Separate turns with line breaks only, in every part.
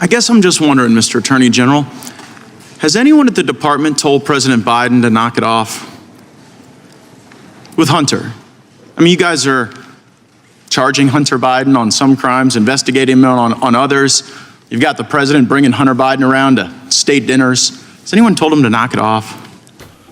I guess I'm just wondering, Mr. Attorney General, has anyone at the department told President Biden to knock it off with Hunter? I mean, you guys are charging Hunter Biden on some crimes, investigating him on others. You've got the president bringing Hunter Biden around to state dinners. Has anyone told him to knock it off?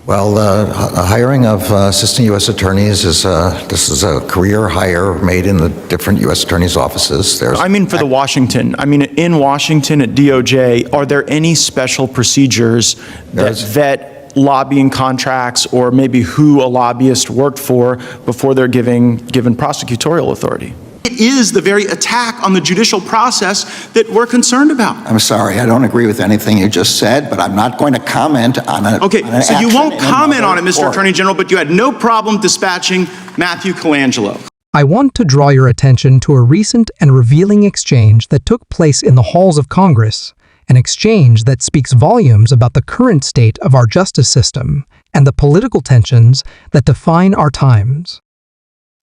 Well, the hiring of assistant U.S. attorneys this is a career hire made in the different U.S. attorneys' offices.
I mean, for in Washington at DOJ, are there any special procedures that vet lobbying contracts or maybe who a lobbyist worked for before they're given prosecutorial authority? It is the very attack on the judicial process that we're concerned about.
I'm sorry, I don't agree with anything you just said, but I'm not going to comment on it.
Okay, so you won't comment on it, Mr. Attorney General, but you had no problem dispatching Matthew Colangelo.
I want to draw your attention to a recent and revealing exchange that took place in the halls of Congress, an exchange that speaks volumes about the current state of our justice system and the political tensions that define our times.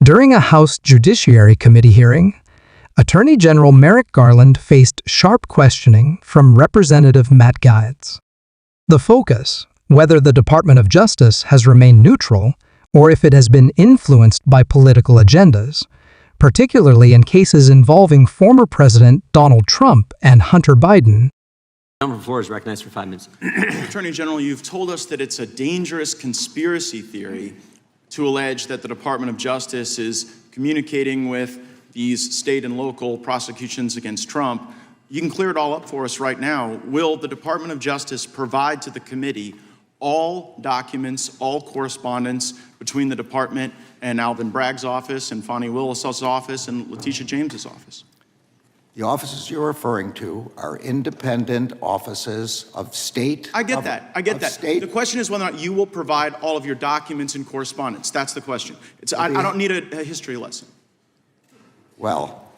During a House Judiciary Committee hearing, Attorney General Merrick Garland faced sharp questioning from Representative Matt Gaetz. The focus, whether the Department of Justice has remained neutral or if it has been influenced by political agendas, particularly in cases involving former President Donald Trump and Hunter Biden.
The member for the floor is recognized for 5 minutes.
Attorney General, you've told us that it's a dangerous conspiracy theory to allege that the Department of Justice is communicating with these state and local prosecutions against Trump. You can clear it all up for us right now. Will the Department of Justice provide to the committee all documents, all correspondence between the department and Alvin Bragg's office and Fonnie Willis's office and Letitia James's office?
The offices you're referring to are independent offices of state.
I get that. The question is whether or not you will provide all of your documents and correspondence. That's the question. I don't need a history lesson.
Well,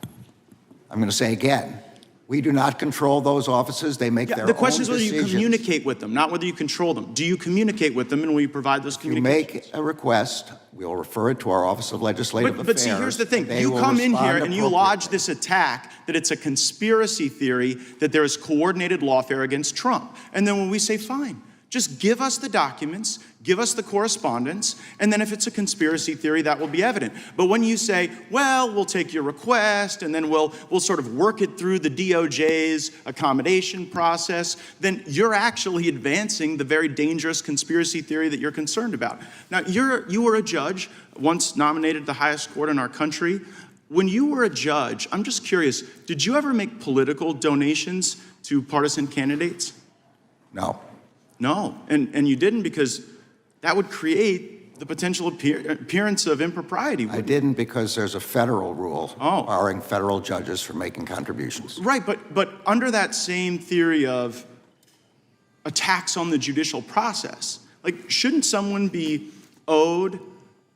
I'm going to say again, we do not control those offices. They make their own decisions.
The question is whether you communicate with them, not whether you control them. Do you communicate with them, and will you provide those communications?
If you make a request, we'll refer it to our Office of Legislative Affairs.
But see, here's the thing. You come in here and you lodge this attack that it's a conspiracy theory that there is coordinated lawfare against Trump. And then when we say, fine, just give us the documents, give us the correspondence, and then if it's a conspiracy theory, that will be evident. But when you say, well, we'll take your request, and then we'll sort of work it through the DOJ's accommodation process, then you're actually advancing the very dangerous conspiracy theory that you're concerned about. Now, you were a judge, once nominated the highest court in our country. When you were a judge, I'm just curious, did you ever make political donations to partisan candidates?
No.
No, and you didn't because that would create the potential appearance of impropriety.
I didn't because there's a federal rule barring federal judges from making contributions.
Right, but under that same theory of attacks on the judicial process, like, shouldn't someone be owed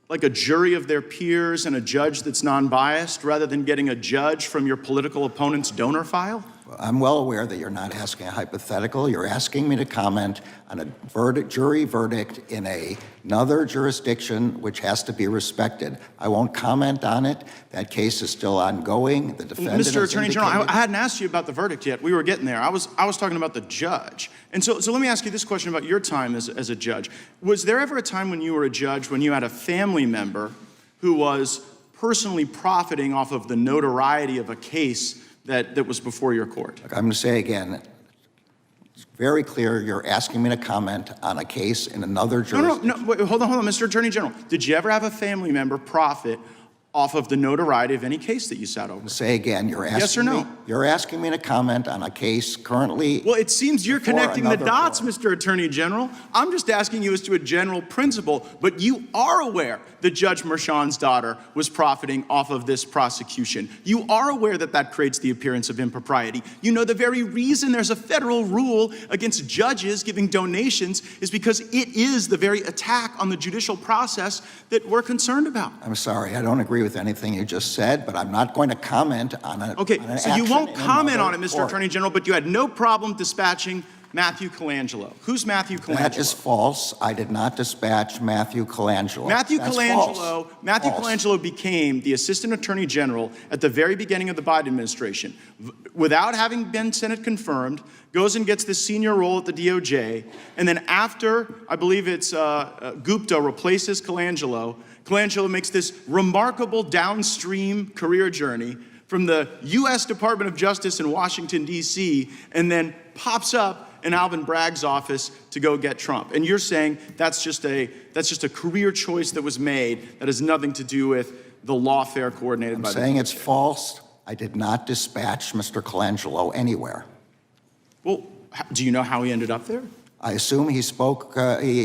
like a jury of their peers and a judge that's non-biased rather than getting a judge from your political opponent's donor file?
I'm well aware that you're not asking a hypothetical. You're asking me to comment on a jury verdict in another jurisdiction which has to be respected. I won't comment on it. That case is still ongoing. The defendant
Mr. Attorney General, I hadn't asked you about the verdict yet. We were getting there. I was talking about the judge. And so let me ask you this question about your time as a judge. Was there ever a time when you were a judge when you had a family member who was personally profiting off of the notoriety of a case that was before your court?
Look, I'm going to say again, it's very clear you're asking me to comment on a case in another jurisdiction.
No, wait, hold on, Mr. Attorney General. Did you ever have a family member profit off of the notoriety of any case that you sat over?
Say again, you're asking
yes or no?
You're asking me to comment on a case currently.
Well, it seems you're connecting the dots, Mr. Attorney General. I'm just asking you as to a general principle, but you are aware that Judge Merchan's daughter was profiting off of this prosecution. You are aware that that creates the appearance of impropriety. You know the very reason there's a federal rule against judges giving donations is because it is the very attack on the judicial process that we're concerned about.
I'm sorry, I don't agree with anything you just said, but I'm not going to comment on it.
Okay, so you won't comment on it, Mr. Attorney General, but you had no problem dispatching Matthew Colangelo. Who's Matthew Colangelo?
That is false. I did not dispatch Matthew Colangelo.
Matthew
That's
Colangelo,
false.
Matthew
False.
Colangelo became the Assistant Attorney General at the very beginning of the Biden administration. Without having been Senate confirmed, goes and gets this senior role at the DOJ, and then after, I believe it's Gupta replaces Colangelo, Colangelo makes this remarkable downstream career journey from the U.S. Department of Justice in Washington, D.C., and then pops up in Alvin Bragg's office to go get Trump. And you're saying that's just a career choice that was made that has nothing to do with the lawfare coordinated by the DOJ.
I'm saying it's false. I did not dispatch Mr. Colangelo anywhere.
Well, do you know how he ended up there?
I assume he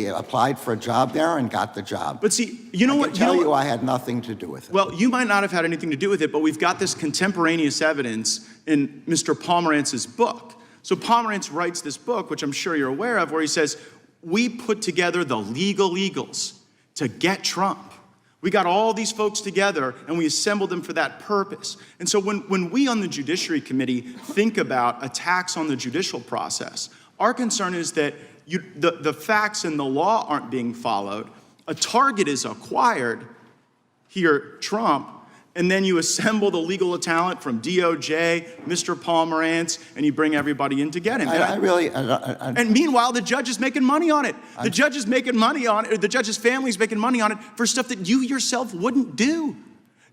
applied for a job there and got the job.
But see, you know what?
I can tell you I had nothing to do with it.
Well, you might not have had anything to do with it, but we've got this contemporaneous evidence in Mr. Pomerantz's book. So Pomerantz writes this book, which I'm sure you're aware of, where he says, we put together the legal eagles to get Trump. We got all these folks together and we assembled them for that purpose. And so when we on the Judiciary Committee think about attacks on the judicial process, our concern is that the facts and the law aren't being followed. A target is acquired, here, Trump, and then you assemble the legal talent from DOJ, Mr. Pomerantz, and you bring everybody in to get him. And meanwhile, the judge is making money on it. The judge is making money on it, or the judge's family is making money on it for stuff that you yourself wouldn't do.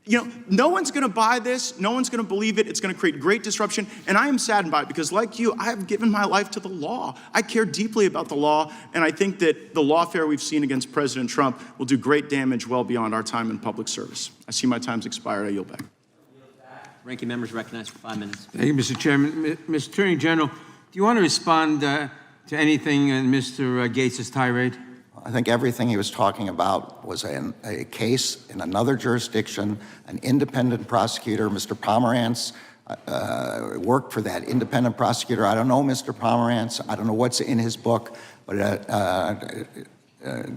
You know, no one's going to buy this. No one's going to believe it. It's going to create great disruption. And I am saddened by it because, like you, I have given my life to the law. I care deeply about the law, and I think that the lawfare we've seen against President Trump will do great damage well beyond our time in public service. I see my time's expired. I yield back.
Ranking members recognized for 5 minutes.
Thank you, Mr. Chairman. Mr. Attorney General, do you want to respond to anything in Mr. Gaetz's tirade?
I think everything he was talking about was a case in another jurisdiction, an independent prosecutor. Mr. Pomerantz worked for that independent prosecutor. I don't know Mr. Pomerantz. I don't know what's in his book, but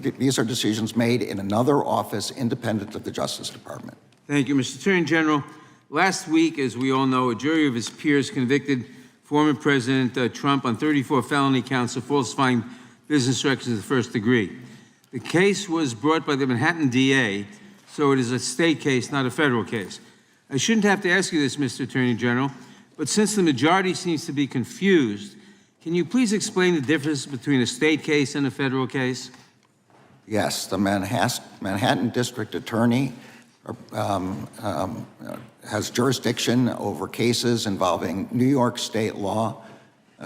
these are decisions made in another office independent of the Justice Department.
Thank you, Mr. Attorney General. Last week, as we all know, a jury of his peers convicted former President Trump on 34 felony counts of falsifying business records of the first degree. The case was brought by the Manhattan DA, so it is a state case, not a federal case. I shouldn't have to ask you this, Mr. Attorney General, but since the majority seems to be confused, can you please explain the difference between a state case and a federal case?
Yes, the Manhattan District Attorney has jurisdiction over cases involving New York state law,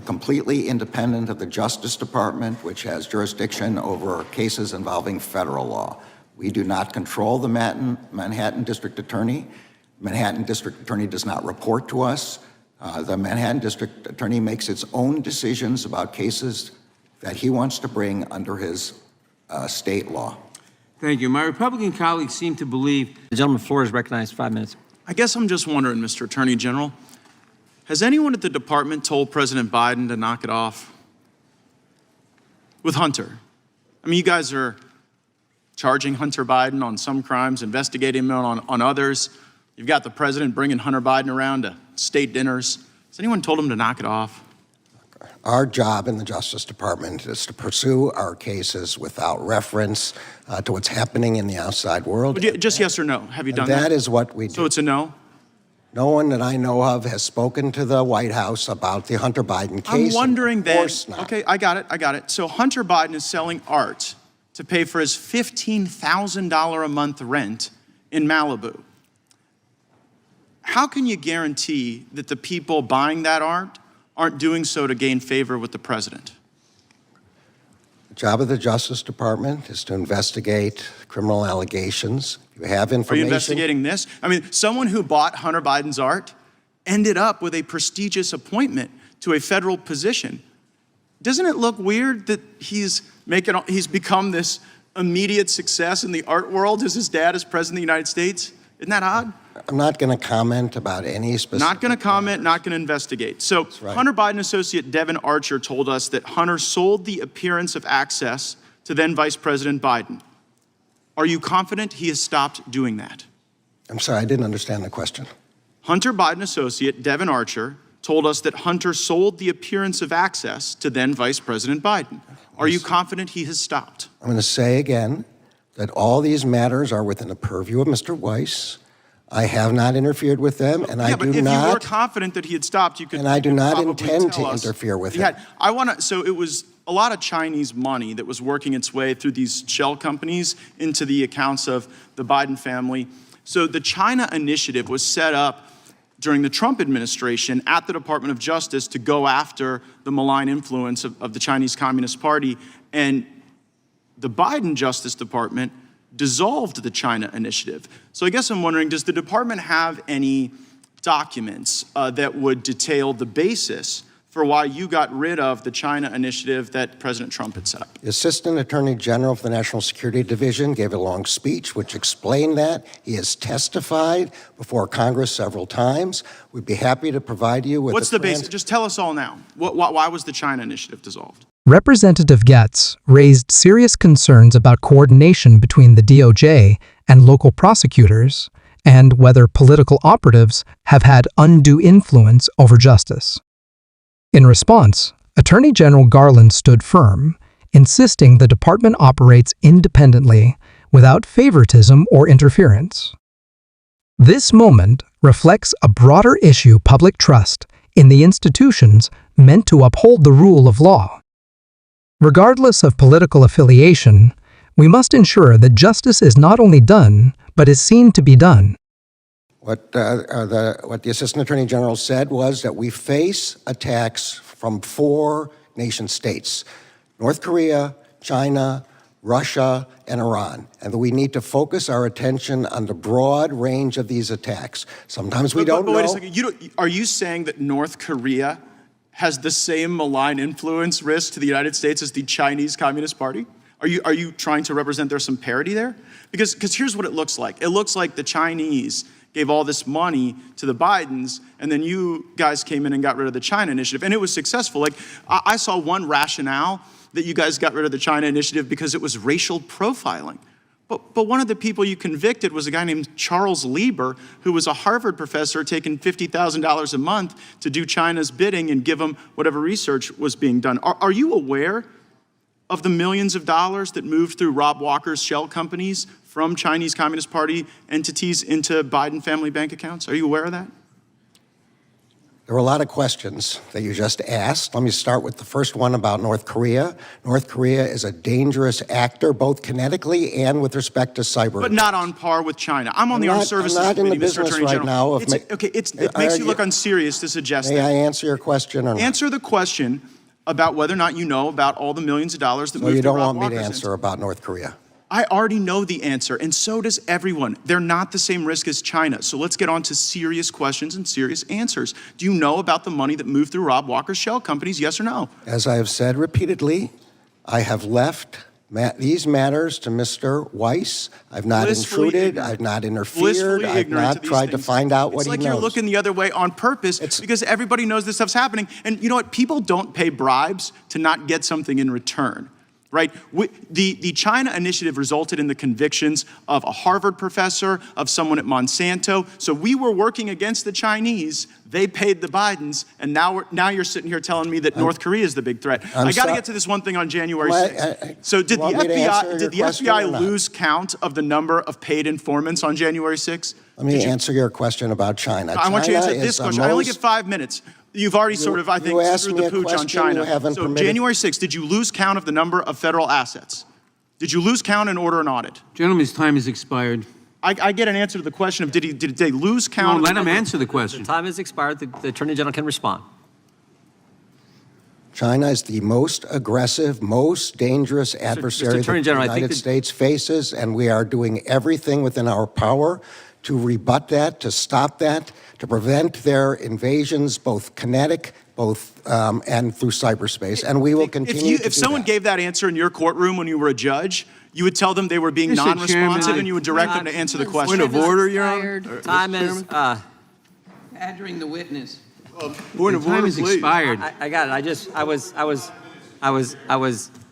completely independent of the Justice Department, which has jurisdiction over cases involving federal law. We do not control the Manhattan District Attorney. Manhattan District Attorney does not report to us. The Manhattan District Attorney makes its own decisions about cases that he wants to bring under his state law.
Thank you. My Republican colleagues seem to believe—
The gentleman before is recognized for 5 minutes.
I guess I'm just wondering, Mr. Attorney General, has anyone at the department told President Biden to knock it off with Hunter? I mean, you guys are charging Hunter Biden on some crimes, investigating him on others. You've got the president bringing Hunter Biden around to state dinners. Has anyone told him to knock it off?
Our job in the Justice Department is to pursue our cases without reference to what's happening in the outside world.
Just yes or no. Have you done that?
That is what we do.
So it's a no?
No one that I know of has spoken to the White House about the Hunter Biden case.
I'm wondering
Of
then,
course not.
okay, I got it. So Hunter Biden is selling art to pay for his $15,000 a month rent in Malibu. How can you guarantee that the people buying that art aren't doing so to gain favor with the president?
The job of the Justice Department is to investigate criminal allegations. You have information.
Are you investigating this? I mean, someone who bought Hunter Biden's art ended up with a prestigious appointment to a federal position. Doesn't it look weird that he's become this immediate success in the art world as his dad is president of the United States? Isn't that odd?
I'm not going to comment about any specific—
Not going to comment, not going to investigate. So
right.
Hunter Biden associate Devin Archer told us that Hunter sold the appearance of access to then Vice President Biden. Are you confident he has stopped doing that?
I'm sorry, I didn't understand the question.
Hunter Biden associate Devin Archer told us that Hunter sold the appearance of access to then Vice President Biden. Are you confident he has stopped?
I'm going to say again that all these matters are within the purview of Mr. Weiss. I have not interfered with them, and I
but
do
if you were
not.
confident that he had stopped, you could.
And I do not
probably
intend
tell
to
us
interfere with
he
him.
had. So it was a lot of Chinese money that was working its way through these shell companies into the accounts of the Biden family. So the China initiative was set up during the Trump administration at the Department of Justice to go after the malign influence of the Chinese Communist Party. And the Biden Justice Department dissolved the China initiative. So I guess I'm wondering, does the department have any documents that would detail the basis for why you got rid of the China initiative that President Trump had set up?
The Assistant Attorney General for the National Security Division gave a long speech which explained that. He has testified before Congress several times. We'd be happy to provide you with
What's the basis? Just tell us all now. Why was the China initiative dissolved?
Representative Gaetz raised serious concerns about coordination between the DOJ and local prosecutors and whether political operatives have had undue influence over justice. In response, Attorney General Garland stood firm, insisting the department operates independently without favoritism or interference. This moment reflects a broader issue of public trust in the institutions meant to uphold the rule of law. Regardless of political affiliation, we must ensure that justice is not only done, but is seen to be done.
What the Assistant Attorney General said was that we face attacks from 4 nation states: North Korea, China, Russia, and Iran, and that we need to focus our attention on the broad range of these attacks. Sometimes we don't know.
Wait a second. Are you saying that North Korea has the same malign influence risk to the United States as the Chinese Communist Party? Are you trying to represent there's some parity there? Because here's what it looks like. It looks like the Chinese gave all this money to the Bidens, and then you guys came in and got rid of the China initiative, and it was successful. Like, I saw one rationale that you guys got rid of the China initiative because it was racial profiling. But one of the people you convicted was a guy named Charles Lieber, who was a Harvard professor taking $50,000 a month to do China's bidding and give them whatever research was being done. Are you aware of the millions of dollars that moved through Rob Walker's shell companies from Chinese Communist Party entities into Biden family bank accounts? Are you aware of that?
There were a lot of questions that you just asked. Let me start with the first one about North Korea. North Korea is a dangerous actor, both kinetically and with respect to cyber.
But not on par with China. I'm on the Armed Services
I'm not in the
Committee, Mr.
business
Attorney
right
General.
now of
It makes you look unserious to suggest
May
that.
I answer your question or not?
Answer the question about whether or not you know about all the millions of dollars that
So
moved
you
through
don't
Rob
want me to
Walker's
answer about North Korea?
I already know the answer, and so does everyone. They're not the same risk as China. So let's get on to serious questions and serious answers. Do you know about the money that moved through Rob Walker's shell companies, yes or no?
As I have said repeatedly, I have left these matters to Mr. Weiss. I've not
Blissfully
intruded.
ignorant.
I've not interfered.
Blissfully
I've
ignorant
not
to these
tried to
things.
find out what
It's
he
like
knows.
you're looking the other way on purpose because everybody knows this stuff's happening. And you know what? People don't pay bribes to not get something in return. Right? The China initiative resulted in the convictions of a Harvard professor, of someone at Monsanto. So we were working against the Chinese. They paid the Bidens, and now you're sitting here telling me that North Korea is the big threat. I got to get to this one thing on January 6th. So did the FBI lose count of the number of paid informants on January 6th?
Let me answer your question about China.
I want you to answer this question. I only get 5 minutes. You've already sort of, I think, screwed the pooch on China. So January 6th, did you lose count of the number of federal assets? Did you lose count and order an audit?
Gentleman's time has expired.
I get an answer to the question of did they lose count?
No, let him answer the question.
The time has expired. The Attorney General can respond.
China is the most aggressive, most dangerous adversary that the
Attorney General,
United States faces, and we are doing everything within our power to rebut that, to stop that, to prevent their invasions, both kinetic, and through cyberspace, and we will continue to do
If someone
that.
gave that answer in your courtroom when you were a judge, you would tell them they were being
Mr.
non-responsive
Chairman,
and you would direct them to answer the question.
Point of order, Your Honor.
Time is,
Badgering the witness.
Point of
Time
order,
has
please.
expired.
I got it. I was.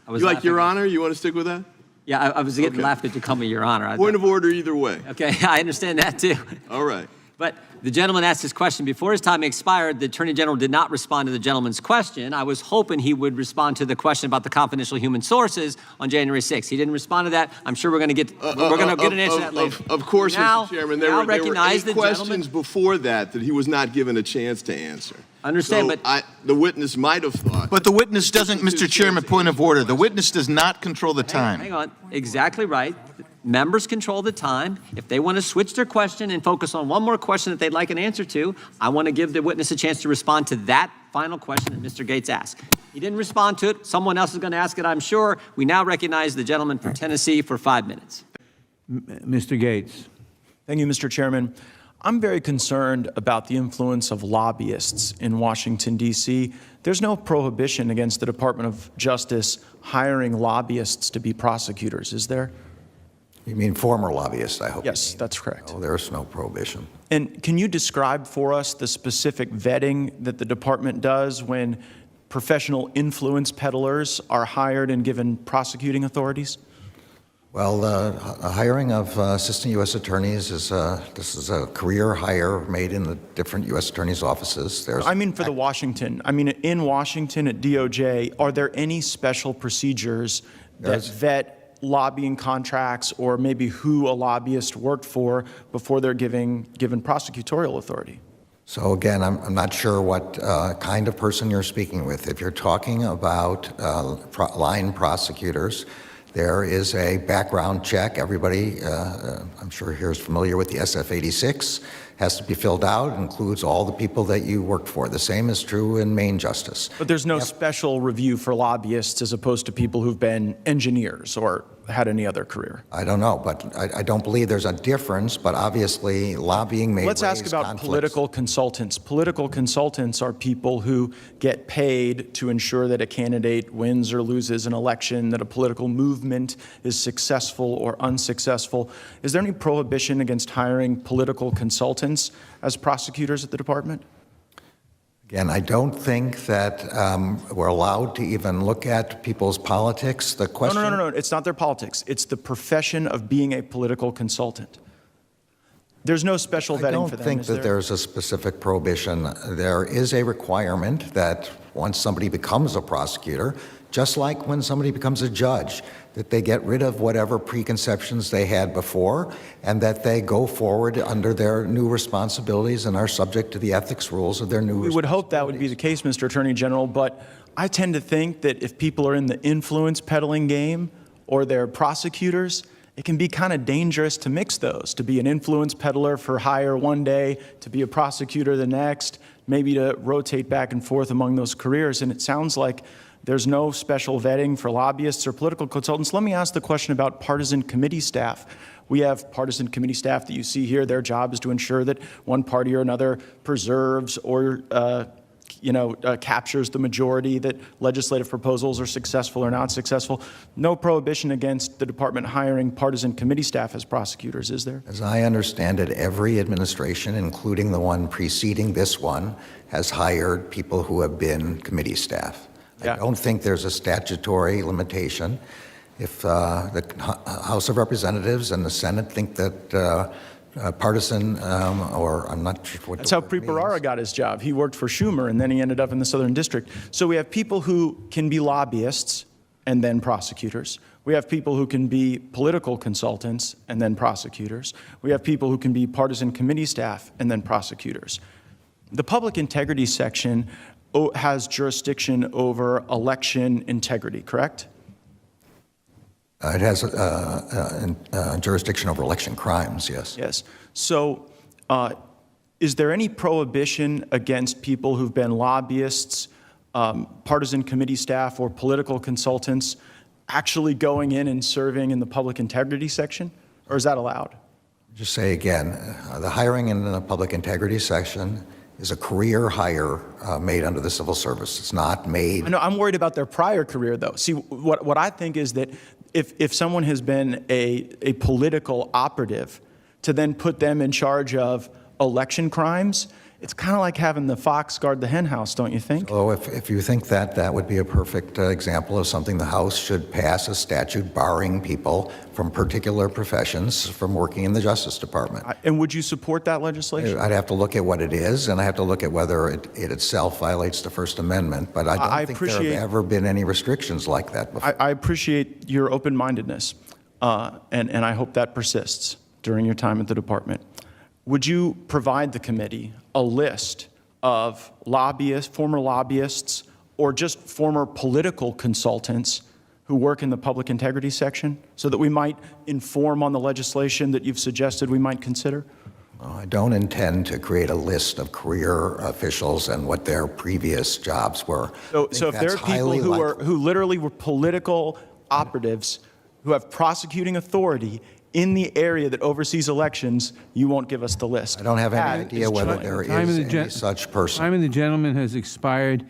You like Your Honor? You want to stick with that?
Yeah, I was getting
Okay.
laughed at you call me Your Honor.
Point of order either way.
Okay, I understand that too.
All right.
But the gentleman asked his question before his time expired. The Attorney General did not respond to the gentleman's question. I was hoping he would respond to the question about the confidential human sources on January 6th. He didn't respond to that. I'm sure we're going to get an answer to that later.
Of course,
Now-
Mr. Chairman,
now
there were
recognize
8
the
questions
gentleman-
before that he was not given a chance to answer.
Understand,
So
but-
the witness might have thought.
But the witness doesn't, Mr. Chairman, point of order. The witness does not control the time.
Hang on. Exactly right. Members control the time. If they want to switch their question and focus on one more question that they'd like an answer to, I want to give the witness a chance to respond to that final question that Mr. Gaetz asked. He didn't respond to it. Someone else is going to ask it, I'm sure. We now recognize the gentleman from Tennessee for 5 minutes.
Mr. Gaetz.
Thank you, Mr. Chairman. I'm very concerned about the influence of lobbyists in Washington, D.C. There's no prohibition against the Department of Justice hiring lobbyists to be prosecutors, is there?
You mean former lobbyists, I hope?
Yes, that's correct.
Oh, there's no prohibition.
And can you describe for us the specific vetting that the department does when professional influence peddlers are hired and given prosecuting authorities?
Well, the hiring of assistant U.S. attorneys this is a career hire made in the different U.S. attorneys' offices.
I mean for the Washington. I mean in Washington at DOJ, are there any special procedures that vet lobbying contracts or maybe who a lobbyist worked for before they're given prosecutorial authority?
So again, I'm not sure what kind of person you're speaking with. If you're talking about line prosecutors, there is a background check. Everybody, I'm sure here is familiar with the SF-86, has to be filled out, includes all the people that you worked for. The same is true in Maine Justice.
But there's no special review for lobbyists as opposed to people who've been engineers or had any other career?
I don't know, but I don't believe there's a difference, but obviously lobbying may
Let's ask about
conflicts.
political consultants. Political consultants are people who get paid to ensure that a candidate wins or loses an election, that a political movement is successful or unsuccessful. Is there any prohibition against hiring political consultants as prosecutors at the department?
Again, I don't think that we're allowed to even look at people's politics. The question.
No. It's not their politics. It's the profession of being a political consultant. There's no special vetting for them,
I don't think that there's a specific prohibition. There is a requirement that once somebody becomes a prosecutor, just like when somebody becomes a judge, that they get rid of whatever preconceptions they had before and that they go forward under their new responsibilities and are subject to the ethics rules of their new responsibilities.
We would hope that would be the case, Mr. Attorney General, but I tend to think that if people are in the influence peddling game or they're prosecutors, it can be kind of dangerous to mix those, to be an influence peddler for hire one day, to be a prosecutor the next, maybe to rotate back and forth among those careers. And it sounds like there's no special vetting for lobbyists or political consultants. Let me ask the question about partisan committee staff. We have partisan committee staff that you see here. Their job is to ensure that one party or another preserves or captures the majority, that legislative proposals are successful or not successful. No prohibition against the department hiring partisan committee staff as prosecutors, is there?
As I understand it, every administration, including the one preceding this one, has hired people who have been committee staff.
Yeah.
I don't think there's a statutory limitation. If the House of Representatives and the Senate think that partisan, or I'm not sure what
That's how Preet Bharara got his job. He worked for Schumer, and then he ended up in the Southern District. So we have people who can be lobbyists and then prosecutors. We have people who can be political consultants and then prosecutors. We have people who can be partisan committee staff and then prosecutors. The public integrity section has jurisdiction over election integrity, correct?
It has jurisdiction over election crimes, yes.
Yes. So is there any prohibition against people who've been lobbyists, partisan committee staff, or political consultants actually going in and serving in the public integrity section, or is that allowed?
Just say again, the hiring in the public integrity section is a career hire made under the civil service. It's not made.
I know, I'm worried about their prior career, though. See, what I think is that if someone has been a political operative, to then put them in charge of election crimes It's kind of like having the fox guard the hen house, don't you think?
So if you think that, that would be a perfect example of something the House should pass a statute barring people from particular professions from working in the Justice Department.
And would you support that legislation?
I'd have to look at what it is, and I have to look at whether it itself violates the First Amendment, but I don't think there have ever been any restrictions like that before.
I appreciate your open-mindedness, and I hope that persists during your time at the department. Would you provide the committee a list of lobbyists, former lobbyists, or just former political consultants who work in the public integrity section so that we might inform on the legislation that you've suggested we might consider?
I don't intend to create a list of career officials and what their previous jobs were.
So if there are people who literally were political operatives who have prosecuting authority in the area that oversees elections, you won't give us the list.
I don't have any idea whether there is any such person.
Time of the gentleman has expired.